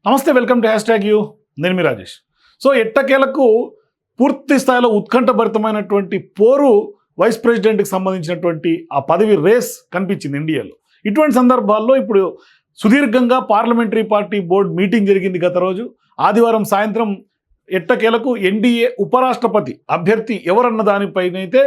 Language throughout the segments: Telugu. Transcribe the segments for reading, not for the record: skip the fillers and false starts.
నమస్తే, వెల్కమ్ టు #యూ. నేను మీ రాజేష్. సో ఎట్టకేలకు పూర్తి స్థాయిలో ఉత్కంఠభరితమైనటువంటి పోరు వైస్ ప్రెసిడెంట్కి సంబంధించినటువంటి ఆ పదవి రేస్ కనిపించింది ఇండియాలో. ఇటువంటి సందర్భాల్లో ఇప్పుడు సుదీర్ఘంగా పార్లమెంటరీ పార్టీ బోర్డు మీటింగ్ జరిగింది గత రోజు. ఆదివారం సాయంత్రం ఎట్టకేలకు ఎన్డీఏ ఉపరాష్ట్రపతి అభ్యర్థి ఎవరన్న దానిపైనైతే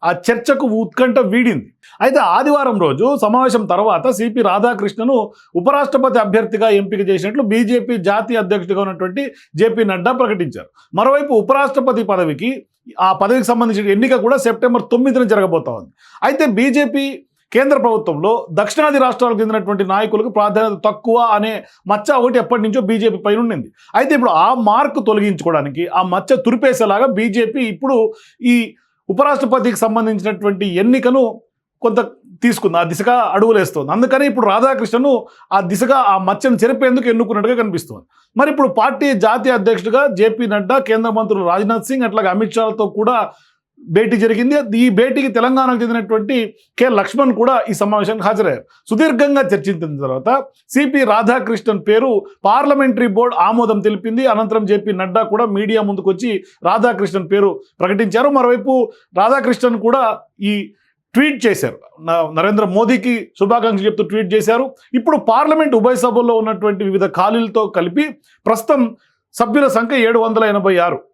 ఆ చర్చకు ఉత్కంఠ వీడింది. అయితే ఆదివారం రోజు సమావేశం తర్వాత సిపి రాధాకృష్ణను ఉపరాష్ట్రపతి అభ్యర్థిగా ఎంపిక చేసినట్లు బీజేపీ జాతీయ అధ్యక్షుడిగా ఉన్నటువంటి జేపీ నడ్డా ప్రకటించారు. మరోవైపు ఉపరాష్ట్రపతి ఆ పదవికి సంబంధించిన ఎన్నిక కూడా సెప్టెంబర్ 9న జరగబోతా ఉంది. అయితే బీజేపీ కేంద్ర ప్రభుత్వంలో దక్షిణాది రాష్ట్రాలకు చెందినటువంటి నాయకులకు ప్రాధాన్యత తక్కువ అనే మచ్చ ఒకటి ఎప్పటి నుంచో బీజేపీ పైన ఉండింది. అయితే ఇప్పుడు ఆ మార్కు తొలగించుకోవడానికి, ఆ మచ్చ తురిపేసేలాగా బీజేపీ ఇప్పుడు ఈ ఉపరాష్ట్రపతికి సంబంధించినటువంటి ఎన్నికను కొంత తీసుకుంది, ఆ దిశగా అడుగులేస్తుంది. అందుకని ఇప్పుడు రాధాకృష్ణను ఆ దిశగా ఆ మచ్చను చెరిపేందుకు ఎన్నుకున్నట్టుగా కనిపిస్తుంది. మరి ఇప్పుడు పార్టీ జాతీయ అధ్యక్షుడిగా జేపీ నడ్డా, కేంద్ర మంత్రులు రాజ్నాథ్ సింగ్, అట్లాగే అమిత్ షాలతో కూడా భేటీ జరిగింది. ఈ భేటీకి తెలంగాణకు చెందినటువంటి కె లక్ష్మణ్ కూడా ఈ సమావేశానికి హాజరయ్యారు. సుదీర్ఘంగా చర్చించిన తర్వాత సిపి రాధాకృష్ణన్ పేరు పార్లమెంటరీ బోర్డు ఆమోదం తెలిపింది. అనంతరం జేపీ నడ్డా కూడా మీడియా ముందుకు వచ్చి రాధాకృష్ణన్ పేరు ప్రకటించారు. మరోవైపు రాధాకృష్ణన్ కూడా ఈ ట్వీట్ చేశారు, నరేంద్ర మోదీకి శుభాకాంక్షలు చెప్తూ ట్వీట్ చేశారు. ఇప్పుడు పార్లమెంట్ ఉభయ సభల్లో ఉన్నటువంటి వివిధ ఖాళీలతో కలిపి ప్రస్తుతం సభ్యుల సంఖ్య 786.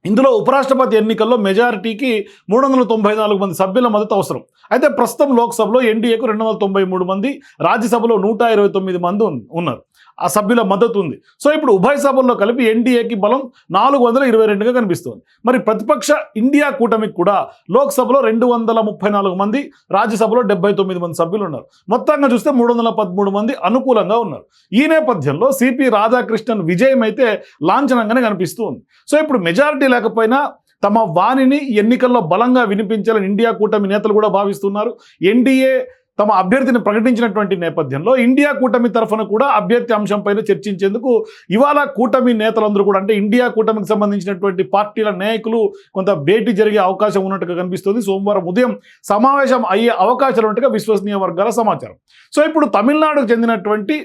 ఇందులో ఉపరాష్ట్రపతి ఎన్నికల్లో మెజారిటీకి 394 మంది సభ్యుల మద్దతు అవసరం. అయితే ప్రస్తుతం లోక్సభలో ఎన్డీఏకు 293 మంది, రాజ్యసభలో 129 మంది ఉన్నారు, ఆ సభ్యుల మద్దతు ఉంది. సో ఇప్పుడు ఉభయ సభల్లో కలిపి ఎన్డీఏకి బలం 422గా కనిపిస్తుంది. మరి ప్రతిపక్ష ఇండియా కూటమికి కూడా లోక్సభలో 234 మంది, రాజ్యసభలో 79 మంది సభ్యులు ఉన్నారు. మొత్తంగా చూస్తే 313 మంది అనుకూలంగా ఉన్నారు. ఈ నేపథ్యంలో సిపి రాధాకృష్ణన్ విజయం అయితే లాంఛనంగానే కనిపిస్తూ ఉంది. సో ఇప్పుడు మెజారిటీ లేకపోయినా తమ వాణిని ఎన్నికల్లో బలంగా వినిపించాలని ఇండియా కూటమి నేతలు కూడా భావిస్తున్నారు. ఎన్డీఏ తమ అభ్యర్థిని ప్రకటించినటువంటి నేపథ్యంలో ఇండియా కూటమి తరఫున కూడా అభ్యర్థి అంశంపైన చర్చించేందుకు ఇవాళ కూటమి నేతలందరూ కూడా, అంటే ఇండియా కూటమికి సంబంధించినటువంటి పార్టీల నాయకులు కొంత భేటీ జరిగే అవకాశం ఉన్నట్టుగా కనిపిస్తుంది. సోమవారం ఉదయం సమావేశం అయ్యే అవకాశాలు ఉన్నట్టుగా విశ్వసనీయ వర్గాల సమాచారం. సో ఇప్పుడు తమిళనాడుకు చెందినటువంటి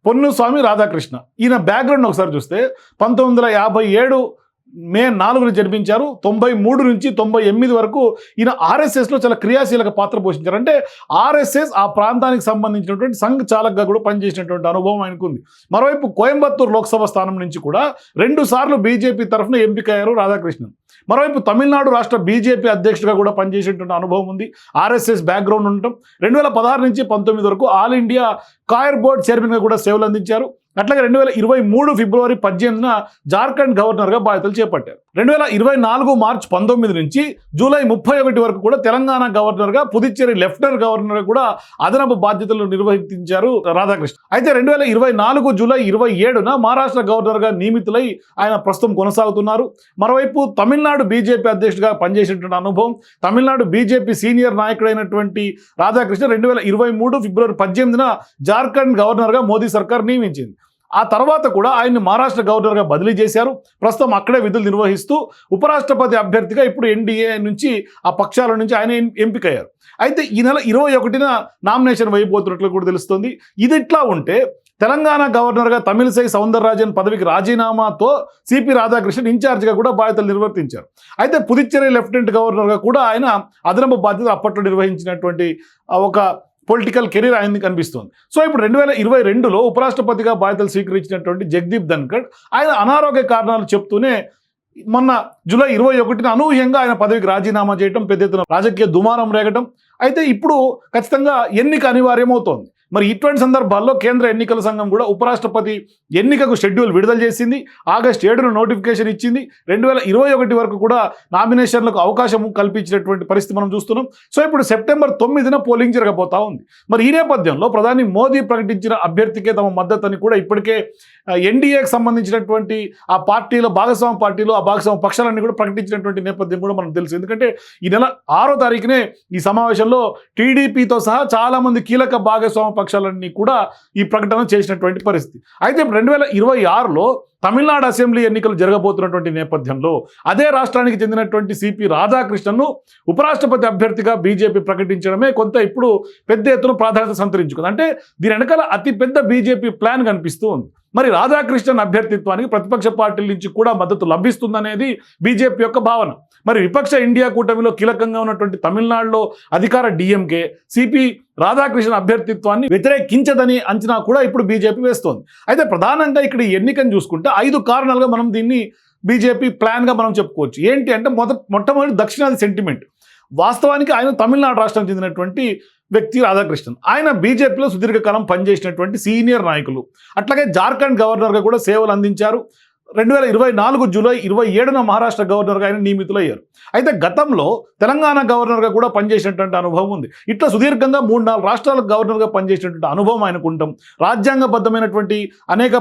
పొన్నుస్వామి రాధాకృష్ణ, ఈయన బ్యాక్గ్రౌండ్ ఒకసారి చూస్తే 1957 మే 4న జన్మించారు. 93 నుంచి 98 వరకు ఈయన ఆర్ఎస్ఎస్లో చాలా క్రియాశీలక పాత్ర పోషించారు. అంటే ఆర్ఎస్ఎస్ ఆ ప్రాంతానికి సంబంధించినటువంటి సంఘ్ చాలక్గా కూడా పనిచేసినటువంటి అనుభవం ఆయనకు ఉంది. మరోవైపు కోయంబత్తూరు లోక్సభ స్థానం నుంచి కూడా 2 సార్లు బీజేపీ తరఫున ఎంపికయ్యారు రాధాకృష్ణన్. మరోవైపు తమిళనాడు రాష్ట్ర బీజేపీ అధ్యక్షుడిగా కూడా పనిచేసేటువంటి అనుభవం ఉంది. ఆర్ఎస్ఎస్ బ్యాక్గ్రౌండ్ ఉండటం, 2016 నుంచి 19 వరకు ఆల్ ఇండియా కాయర్ బోర్డ్ చైర్మన్గా కూడా సేవలు అందించారు. అట్లాగే 2023 ఫిబ్రవరి 18న జార్ఖండ్ గవర్నర్గా బాధ్యతలు చేపట్టారు. 2024 మార్చి 19 నుంచి జూలై 31 వరకు కూడా తెలంగాణ గవర్నర్గా, పుదుచ్చేరి లెఫ్టినెంట్ గవర్నర్గా కూడా అదనపు బాధ్యతలు నిర్వహించారు రాధాకృష్ణ. అయితే 2024 జూలై 27న మహారాష్ట్ర గవర్నర్గా నియమితులై ఆయన ప్రస్తుతం కొనసాగుతున్నారు. మరోవైపు తమిళనాడు బీజేపీ అధ్యక్షుడిగా పనిచేసినటువంటి అనుభవం, తమిళనాడు బీజేపీ సీనియర్ నాయకుడైనటువంటి రాధాకృష్ణ 2023 ఫిబ్రవరి 18న జార్ఖండ్ గవర్నర్గా మోదీ సర్కార్ నియమించింది. ఆ తర్వాత కూడా ఆయన్ని మహారాష్ట్ర గవర్నర్గా బదిలీ చేశారు. ప్రస్తుతం అక్కడే విధులు నిర్వహిస్తూ ఉపరాష్ట్రపతి అభ్యర్థిగా ఇప్పుడు ఎన్డీఏ నుంచి, ఆ పక్షాల నుంచి ఆయన ఎంపికయ్యారు. అయితే ఈ నెల 21న నామినేషన్ వేయబోతున్నట్లు కూడా తెలుస్తుంది. ఇది ఇట్లా ఉంటే తెలంగాణ గవర్నర్గా తమిళిసై సౌందరరాజన్ పదవికి రాజీనామాతో సిపి రాధాకృష్ణన్ ఇన్ఛార్జిగా కూడా బాధ్యతలు నిర్వర్తించారు. అయితే పుదుచ్చేరి లెఫ్టినెంట్ గవర్నర్గా కూడా ఆయన అదనపు బాధ్యతలు అప్పట్లో నిర్వహించినటువంటి ఒక పొలిటికల్ కెరీర్ ఆయనది కనిపిస్తుంది. సో ఇప్పుడు 2022లో ఉపరాష్ట్రపతిగా బాధ్యతలు స్వీకరించినటువంటి జగదీప్ ధన్కడ్ ఆయన అనారోగ్య కారణాలు చెప్తూనే మొన్న జూలై 21న అనూహ్యంగా ఆయన పదవికి రాజీనామా చేయడం, పెద్ద ఎత్తున రాజకీయ దుమారం రేగటం. అయితే ఇప్పుడు ఖచ్చితంగా ఎన్నిక అనివార్యమవుతోంది. మరి ఇటువంటి సందర్భాల్లో కేంద్ర ఎన్నికల సంఘం కూడా ఉపరాష్ట్రపతి ఎన్నికకు షెడ్యూల్ విడుదల చేసింది. ఆగస్టు 7న నోటిఫికేషన్ ఇచ్చింది. 2021 వరకు కూడా నామినేషన్లకు అవకాశం కల్పించినటువంటి పరిస్థితి మనం చూస్తున్నాం. సో ఇప్పుడు సెప్టెంబర్ 9న పోలింగ్ జరగబోతా ఉంది. మరి ఈ నేపథ్యంలో ప్రధాని మోదీ ప్రకటించిన అభ్యర్థికే తమ మద్దతుని కూడా ఇప్పటికే ఎన్డీఏకి సంబంధించినటువంటి ఆ పార్టీలో భాగస్వామ్య పార్టీలు, ఆ భాగస్వామ్య పక్షాలన్నీ కూడా ప్రకటించినటువంటి నేపథ్యం కూడా మనకు తెలుసు. ఎందుకంటే ఈ నెల 6వ తారీఖునే ఈ సమావేశంలో టీడీపీతో సహా చాలామంది కీలక భాగస్వామ్య పక్షాలన్నీ కూడా ఈ ప్రకటన చేసినటువంటి పరిస్థితి. అయితే 2026లో తమిళనాడు అసెంబ్లీ ఎన్నికలు జరగబోతున్నటువంటి నేపథ్యంలో అదే రాష్ట్రానికి చెందినటువంటి సిపి రాధాకృష్ణన్ను ఉపరాష్ట్రపతి అభ్యర్థిగా బీజేపీ ప్రకటించడమే కొంత ఇప్పుడు పెద్ద ఎత్తున ప్రాధాన్యత సంతరించుకుంది. అంటే దీని వెనకాల అతిపెద్ద బీజేపీ ప్లాన్ కనిపిస్తూ ఉంది. మరి రాధాకృష్ణన్ అభ్యర్థిత్వానికి ప్రతిపక్ష పార్టీల నుంచి కూడా మద్దతు లభిస్తుందనేది బీజేపీ యొక్క భావన. మరి విపక్ష ఇండియా కూటమిలో కీలకంగా ఉన్నటువంటి తమిళనాడులో అధికార డిఎంకే సిపి రాధాకృష్ణన్ అభ్యర్థిత్వాన్ని వ్యతిరేకించదని అంచనా కూడా ఇప్పుడు బీజేపీ వేస్తోంది. అయితే ప్రధానంగా ఇక్కడ ఈ ఎన్నికను చూసుకుంటే 5 కారణాలుగా మనం దీన్ని బీజేపీ ప్లాన్గా మనం చెప్పుకోవచ్చు. ఏంటి అంటే మొట్టమొదటి దక్షిణాది సెంటిమెంట్. వాస్తవానికి ఆయన తమిళనాడు రాష్ట్రానికి చెందినటువంటి వ్యక్తి రాధాకృష్ణన్. ఆయన బీజేపీలో సుదీర్ఘకాలం పనిచేసినటువంటి సీనియర్ నాయకులు. అట్లాగే జార్ఖండ్ గవర్నర్గా కూడా సేవలు అందించారు. 2024 జూలై 27న మహారాష్ట్ర గవర్నర్గా ఆయన నియమితులయ్యారు. అయితే గతంలో తెలంగాణ గవర్నర్గా కూడా పనిచేసినటువంటి అనుభవం ఉంది. ఇట్లా సుదీర్ఘంగా 3-4 రాష్ట్రాలకు గవర్నర్గా పనిచేసినటువంటి అనుభవం ఆయనకు ఉండటం, రాజ్యాంగబద్ధమైనటువంటి అనేక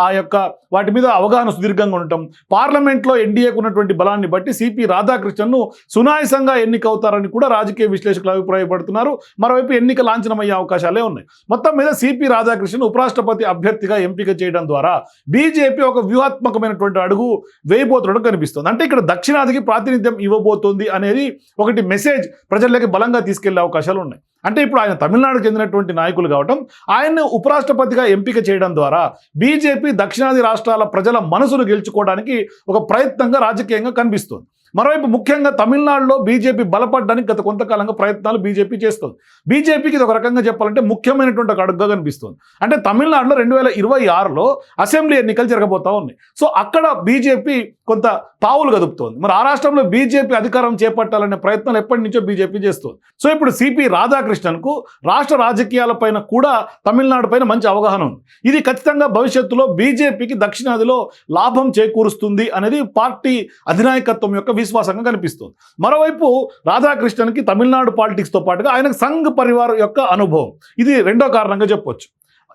ఆ యొక్క వాటి మీద అవగాహన సుదీర్ఘంగా ఉండటం, పార్లమెంట్లో ఎన్డీఏకు ఉన్నటువంటి బలాన్ని బట్టి సిపి రాధాకృష్ణన్ను సునాయసంగా ఎన్నికవుతారని కూడా రాజకీయ విశ్లేషకులు అభిప్రాయపడుతున్నారు. మరోవైపు ఎన్నిక లాంఛనమయ్యే అవకాశాలే ఉన్నాయి. మొత్తం మీద సిపి రాధాకృష్ణన్ ఉపరాష్ట్రపతి అభ్యర్థిగా ఎంపిక చేయడం ద్వారా బీజేపీ ఒక వ్యూహాత్మకమైనటువంటి అడుగు వేయబోతున్నట్టు కనిపిస్తుంది. అంటే ఇక్కడ దక్షిణాదికి ప్రాతినిధ్యం ఇవ్వబోతోంది అనేది ఒకటి మెసేజ్ ప్రజల్లోకి బలంగా తీసుకెళ్లే అవకాశాలు ఉన్నాయి. అంటే ఇప్పుడు ఆయన తమిళనాడుకు చెందినటువంటి నాయకులు కావటం, ఆయన్ని ఉపరాష్ట్రపతిగా ఎంపిక చేయడం ద్వారా బీజేపీ దక్షిణాది రాష్ట్రాల ప్రజల మనసును గెలుచుకోవడానికి ఒక ప్రయత్నంగా రాజకీయంగా కనిపిస్తుంది. మరోవైపు ముఖ్యంగా తమిళనాడులో బీజేపీ బలపడడానికి గత కొంతకాలంగా ప్రయత్నాలు బీజేపీ చేస్తుంది. బీజేపీకి ఇది ఒక రకంగా చెప్పాలంటే ముఖ్యమైనటువంటి ఒక అడుగుగా కనిపిస్తుంది. అంటే తమిళనాడులో 2026లో అసెంబ్లీ ఎన్నికలు జరగబోతా ఉన్నాయి. సో అక్కడ బీజేపీ కొంత పావులు కదుపుతోంది. మరి ఆ రాష్ట్రంలో బీజేపీ అధికారం చేపట్టాలనే ప్రయత్నాలు ఎప్పటి నుంచో బీజేపీ చేస్తుంది. సో ఇప్పుడు సిపి రాధాకృష్ణన్కు రాష్ట్ర రాజకీయాలపైన కూడా తమిళనాడు పైన మంచి అవగాహన ఉంది. ఇది ఖచ్చితంగా భవిష్యత్తులో బీజేపీకి దక్షిణాదిలో లాభం చేకూరుస్తుంది అనేది పార్టీ అధినాయకత్వం యొక్క విశ్వాసంగా కనిపిస్తుంది. మరోవైపు రాధాకృష్ణన్కి తమిళనాడు పాలిటిక్స్తో పాటుగా ఆయనకు సంఘ్ పరివార్ యొక్క అనుభవం, ఇది రెండో కారణంగా చెప్పొచ్చు.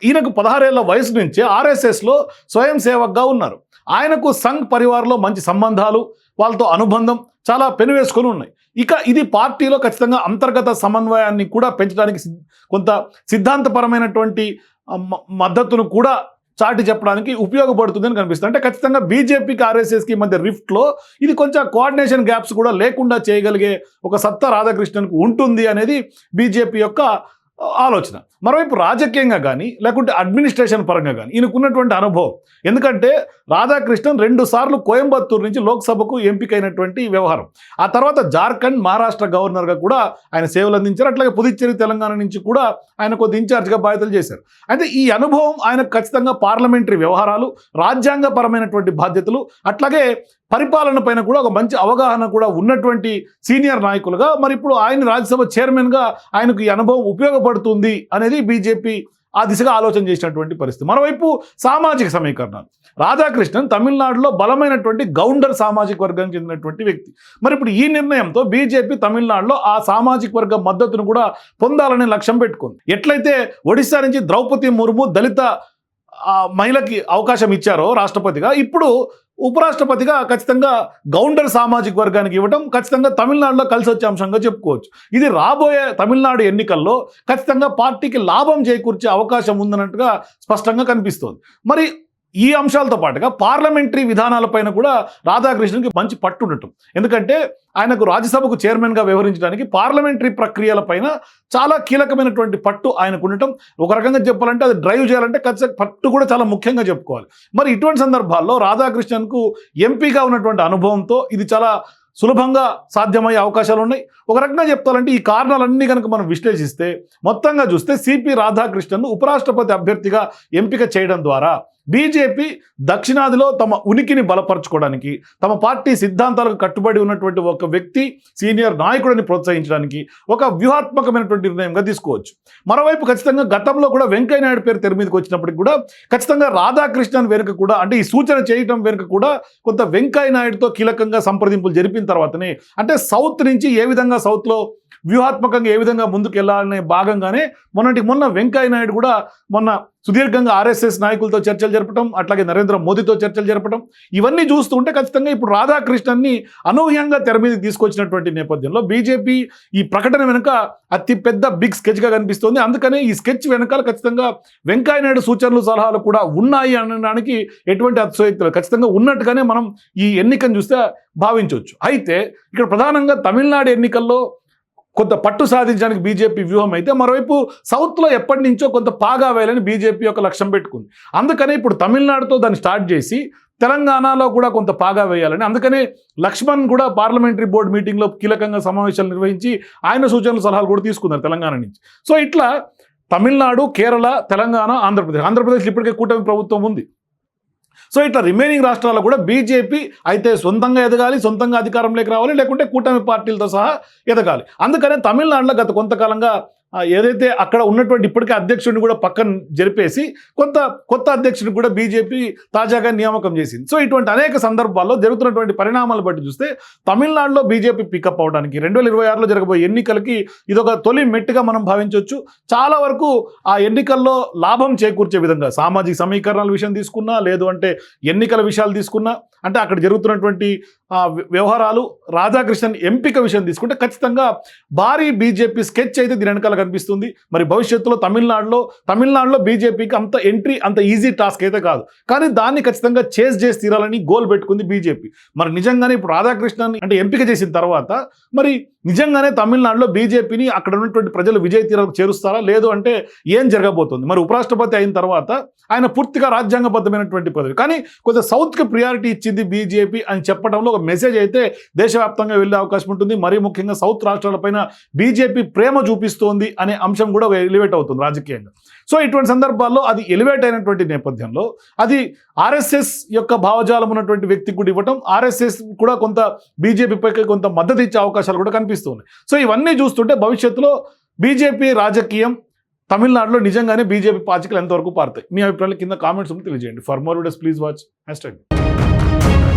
ఈయనకు 16 ఏళ్ల వయసు నుంచే ఆర్ఎస్ఎస్లో స్వయం సేవక్గా ఉన్నారు. ఆయనకు సంఘ్ పరివార్లో మంచి సంబంధాలు, వాళ్ళతో అనుబంధం చాలా పెనువేసుకొని ఉన్నాయి. ఇక ఇది పార్టీలో ఖచ్చితంగా అంతర్గత సమన్వయాన్ని కూడా పెంచడానికి కొంత సిద్ధాంతపరమైనటువంటి మద్దతును కూడా చాటి చెప్పడానికి ఉపయోగపడుతుందని కనిపిస్తుంది. అంటే ఖచ్చితంగా బీజేపీకి ఆర్ఎస్ఎస్కి మధ్య రిఫ్ట్లో ఇది కొంచెం కోఆర్డినేషన్ గ్యాప్స్ కూడా లేకుండా చేయగలిగే ఒక సత్తా రాధాకృష్ణన్కు ఉంటుంది అనేది బీజేపీ యొక్క ఆలోచన. మరోవైపు రాజకీయంగా కానీ లేకుంటే అడ్మినిస్ట్రేషన్ పరంగా కానీ ఈయనకున్నటువంటి అనుభవం, ఎందుకంటే రాధాకృష్ణన్ 2 సార్లు కోయంబత్తూరు నుంచి లోక్సభకు ఎంపికైనటువంటి వ్యవహారం. ఆ తర్వాత జార్ఖండ్, మహారాష్ట్ర గవర్నర్గా కూడా ఆయన సేవలు అందించారు. అట్లాగే పుదుచ్చేరి, తెలంగాణ నుంచి కూడా ఆయన కొద్ది ఇన్ఛార్జ్గా బాధ్యతలు చేశారు. అయితే ఈ అనుభవం ఆయనకు ఖచ్చితంగా పార్లమెంటరీ వ్యవహారాలు, రాజ్యాంగపరమైనటువంటి బాధ్యతలు, అట్లాగే పరిపాలన పైన కూడా ఒక మంచి అవగాహన కూడా ఉన్నటువంటి సీనియర్ నాయకులుగా మరి ఇప్పుడు ఆయన రాజ్యసభ చైర్మన్గా ఆయనకు ఈ అనుభవం ఉపయోగపడుతుంది అనేది బీజేపీ ఆ దిశగా ఆలోచన చేసినటువంటి పరిస్థితి. మరోవైపు సామాజిక సమీకరణాలు. రాధాకృష్ణన్ తమిళనాడులో బలమైనటువంటి గౌండర్ సామాజిక వర్గానికి చెందినటువంటి వ్యక్తి. మరి ఇప్పుడు ఈ నిర్ణయంతో బీజేపీ తమిళనాడులో ఆ సామాజిక వర్గ మద్దతును కూడా పొందాలనే లక్ష్యం పెట్టుకుంది. ఎట్లయితే ఒడిశా నుంచి ద్రౌపది ముర్ము దళిత మహిళకి అవకాశం ఇచ్చారో రాష్ట్రపతిగా, ఇప్పుడు ఉపరాష్ట్రపతిగా ఖచ్చితంగా గౌండర్ సామాజిక వర్గానికి ఇవ్వడం ఖచ్చితంగా తమిళనాడులో కలిసి వచ్చే అంశంగా చెప్పుకోవచ్చు. ఇది రాబోయే తమిళనాడు ఎన్నికల్లో ఖచ్చితంగా పార్టీకి లాభం చేకూర్చే అవకాశం ఉందన్నట్టుగా స్పష్టంగా కనిపిస్తోంది. మరి ఈ అంశాలతో పాటుగా పార్లమెంటరీ విధానాలపైన కూడా రాధాకృష్ణన్కి మంచి పట్టు ఉండటం, ఎందుకంటే ఆయనకు రాజ్యసభకు చైర్మన్గా వ్యవహరించడానికి పార్లమెంటరీ ప్రక్రియలపైన చాలా కీలకమైనటువంటి పట్టు ఆయనకు ఉండటం. ఒక రకంగా చెప్పాలంటే అది డ్రైవ్ చేయాలంటే ఖచ్చితంగా పట్టు కూడా చాలా ముఖ్యంగా చెప్పుకోవాలి. మరి ఇటువంటి సందర్భాల్లో రాధాకృష్ణన్కు ఎంపీగా ఉన్నటువంటి అనుభవంతో ఇది చాలా సులభంగా సాధ్యమయ్యే అవకాశాలు ఉన్నాయి. ఒక రకంగా చెప్తాలంటే ఈ కారణాలన్నీ కనుక మనం విశ్లేషిస్తే మొత్తంగా చూస్తే సిపి రాధాకృష్ణన్ను ఉపరాష్ట్రపతి అభ్యర్థిగా ఎంపిక చేయడం ద్వారా బీజేపీ దక్షిణాదిలో తమ ఉనికిని బలపరచుకోవడానికి, తమ పార్టీ సిద్ధాంతాలకు కట్టుబడి ఉన్నటువంటి ఒక వ్యక్తి, సీనియర్ నాయకుడిని ప్రోత్సహించడానికి ఒక వ్యూహాత్మకమైనటువంటి నిర్ణయంగా తీసుకోవచ్చు. మరోవైపు ఖచ్చితంగా గతంలో కూడా వెంకయ్య నాయుడు పేరు తెర మీదకి వచ్చినప్పటికి కూడా ఖచ్చితంగా రాధాకృష్ణన్ వెనుక కూడా, అంటే ఈ సూచన చేయడం వెనుక కూడా కొంత వెంకయ్య నాయుడుతో కీలకంగా సంప్రదింపులు జరిపిన తర్వాతనే, అంటే సౌత్ నుంచి ఏ విధంగా సౌత్లో వ్యూహాత్మకంగా ఏ విధంగా ముందుకు వెళ్ళాలనే భాగంగానే మొన్న వెంకయ్య నాయుడు కూడా మొన్న సుదీర్ఘంగా ఆర్ఎస్ఎస్ నాయకులతో చర్చలు జరపడం, అట్లాగే నరేంద్ర మోదీతో చర్చలు జరపడం, ఇవన్నీ చూస్తుంటే ఖచ్చితంగా ఇప్పుడు రాధాకృష్ణన్ని అనూహ్యంగా తెర మీదకి తీసుకొచ్చినటువంటి నేపథ్యంలో బీజేపీ ఈ ప్రకటన వెనుక అతి పెద్ద బిగ్ స్కెచ్గా కనిపిస్తోంది. అందుకనే ఈ స్కెచ్ వెనకాల ఖచ్చితంగా వెంకయ్య నాయుడు సూచనలు సలహాలు కూడా ఉన్నాయి అనడానికి ఎటువంటి అతిశయోక్తి లేదు. ఖచ్చితంగా ఉన్నట్టుగానే మనం ఈ ఎన్నికను చూస్తే భావించవచ్చు. అయితే ఇక్కడ ప్రధానంగా తమిళనాడు ఎన్నికల్లో కొంత పట్టు సాధించడానికి బీజేపీ వ్యూహం అయితే, మరోవైపు సౌత్లో ఎప్పటి నుంచో కొంత పాగా వేయాలని బీజేపీ ఒక లక్ష్యం పెట్టుకుంది. అందుకనే ఇప్పుడు తమిళనాడుతో దాన్ని స్టార్ట్ చేసి తెలంగాణలో కూడా కొంత పాగా వేయాలని, అందుకనే లక్ష్మణ్ కూడా పార్లమెంటరీ బోర్డు మీటింగ్లో కీలకంగా సమావేశాలు నిర్వహించి ఆయన సూచనలు సలహాలు కూడా తీసుకున్నారు తెలంగాణ నుంచి. సో ఇట్లా తమిళనాడు, కేరళ, తెలంగాణ, ఆంధ్రప్రదేశ్ ఇప్పటికే కూటమి ప్రభుత్వం ఉంది. సో ఇట్లా రిమైనింగ్ రాష్ట్రాల్లో కూడా బీజేపీ అయితే సొంతంగా ఎదగాలి, సొంతంగా అధికారంలోకి రావాలి, లేకుంటే కూటమి పార్టీలతో సహా ఎదగాలి. అందుకనే తమిళనాడులో గత కొంతకాలంగా ఏదైతే అక్కడ ఉన్నటువంటి ఇప్పటికే అధ్యక్షుడిని కూడా పక్కన జరిపేసి కొత్త అధ్యక్షుడిని కూడా బీజేపీ తాజాగా నియామకం చేసింది. సో ఇటువంటి అనేక సందర్భాల్లో జరుగుతున్నటువంటి పరిణామాలు బట్టి చూస్తే తమిళనాడులో బీజేపీ పికప్ అవడానికి 2026లో జరగబోయే ఎన్నికలకి ఇదొక తొలి మెట్టుగా మనం భావించవచ్చు. చాలా వరకు ఆ ఎన్నికల్లో లాభం చేకూర్చే విధంగా సామాజిక సమీకరణాల విషయం తీసుకున్నా, లేదు అంటే ఎన్నికల విషయాలు తీసుకున్నా, అంటే అక్కడ జరుగుతున్నటువంటి వ్యవహారాలు, రాధాకృష్ణన్ ఎంపిక విషయం తీసుకుంటే ఖచ్చితంగా భారీ బీజేపీ స్కెచ్ అయితే దీని వెనకాల కనిపిస్తుంది. మరి భవిష్యత్తులో తమిళనాడులో బీజేపీకి అంత ఈజీ టాస్క్ అయితే కాదు, కానీ దాన్ని ఖచ్చితంగా చేసి తీరాలని గోల్ పెట్టుకుంది బీజేపీ. మరి నిజంగానే ఇప్పుడు రాధాకృష్ణన్ అంటే ఎంపిక చేసిన తర్వాత మరి నిజంగానే తమిళనాడులో బీజేపీని అక్కడ ఉన్నటువంటి ప్రజలు విజయ తీరాలకు చేరుస్తారా, లేదు అంటే ఏం జరగబోతుంది? మరి ఉపరాష్ట్రపతి అయిన తర్వాత ఆయన పూర్తిగా రాజ్యాంగబద్ధమైనటువంటి పదవి, కానీ కొంచెం సౌత్కి ప్రియారిటీ ఇచ్చింది బీజేపీ అని చెప్పడంలో ఒక మెసేజ్ అయితే దేశవ్యాప్తంగా వెళ్ళే అవకాశం ఉంటుంది. మరీ ముఖ్యంగా సౌత్ రాష్ట్రాలపైన బీజేపీ ప్రేమ చూపిస్తోంది అనే అంశం కూడా ఎలివేట్ అవుతుంది రాజకీయంగా. సో ఇటువంటి సందర్భాల్లో అది ఎలివేట్ అయినటువంటి నేపథ్యంలో అది ఆర్ఎస్ఎస్ యొక్క భావజాలం ఉన్నటువంటి వ్యక్తికి కూడా ఇవ్వటం, ఆర్ఎస్ఎస్ కూడా కొంత బీజేపీపైకి కొంత మద్దతు ఇచ్చే అవకాశాలు కూడా కనిపిస్తున్నాయి. సో ఇవన్నీ చూస్తుంటే భవిష్యత్తులో బీజేపీ రాజకీయం తమిళనాడులో నిజంగానే బీజేపీ పాచికలు ఎంతవరకు పారుతాయి? మీ అభిప్రాయాలు కింద కామెంట్స్ తెలియజేయండి. For more videos please watch #.